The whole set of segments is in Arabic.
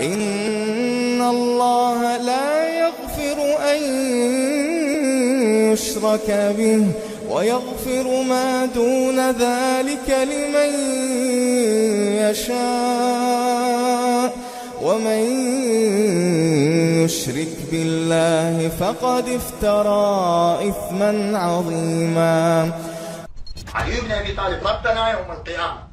إن الله لا يغفر أن يشرك به ويغفر ما دون ذلك لمن يشاء ومن يشرك بالله فقد افترى إثما عظيما. علي بن أبي طالب ربنا يوم القيامة،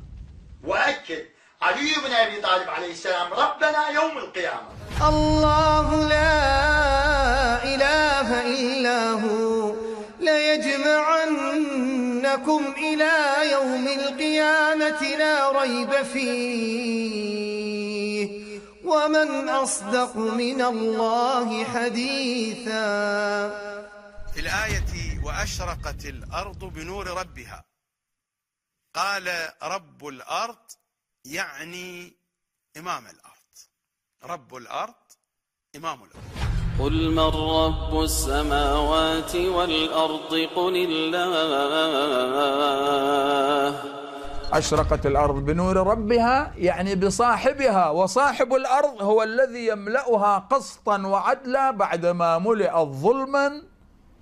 وأكد علي بن أبي طالب عليه السلام ربنا يوم القيامة. الله لا إله إلا هو ليجمعنكم إلى يوم القيامة لا ريب فيه ومن أصدق من الله حديثا. في الآية وأشرقت الأرض بنور ربها، قال رب الأرض يعني إمام الأرض، رب الأرض إمام الأرض. قل من رب السماوات والأرض قل الله. أشرقت الأرض بنور ربها يعني بصاحبها، وصاحب الأرض هو الذي يملأها قسطا وعدلا بعدما ملئت ظلما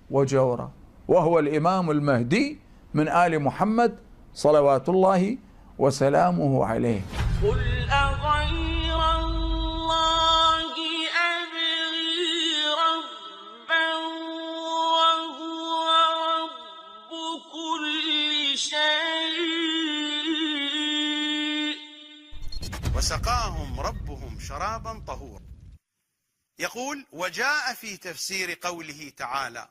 وجورا، وهو الإمام المهدي من آل محمد صلوات الله وسلامه عليه. قل أغير الله أبغي ربا وهو رب كل شيء. وسقاهم ربهم شرابا طهورا. يقول وجاء في تفسير قوله تعالى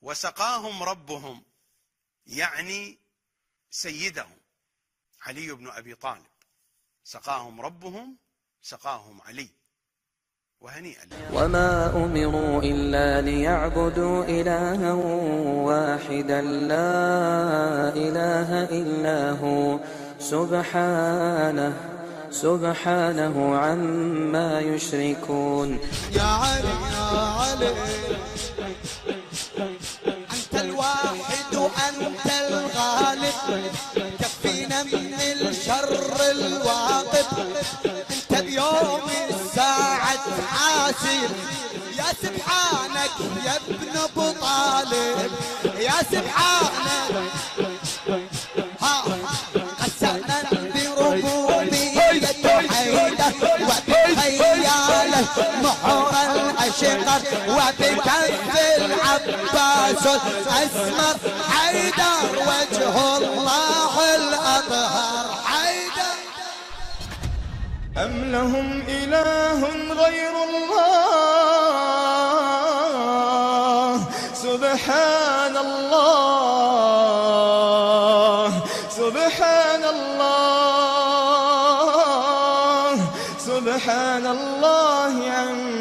وسقاهم ربهم يعني سيدهم علي بن أبي طالب، سقاهم ربهم سقاهم علي، وهنيئا لهم. وما أمروا إلا ليعبدوا إلها واحدا لا إله إلا هو سبحانه عما يشركون. يا علي يا علي أنت الواحد وأنت الغالب، كفينا من الشر الواقف، أنت بيوم الساعة حاسب. يا سبحانك يا ابن أبو طالب، يا سبحانك قسمنا بربوبية حيدة وبخياله محور الأشقر وبكف العباس الأسمر حيدر وجه الله الأطهر حيدر. أم لهم إله غير الله سبحان الله سبحان الله سبحان الله عما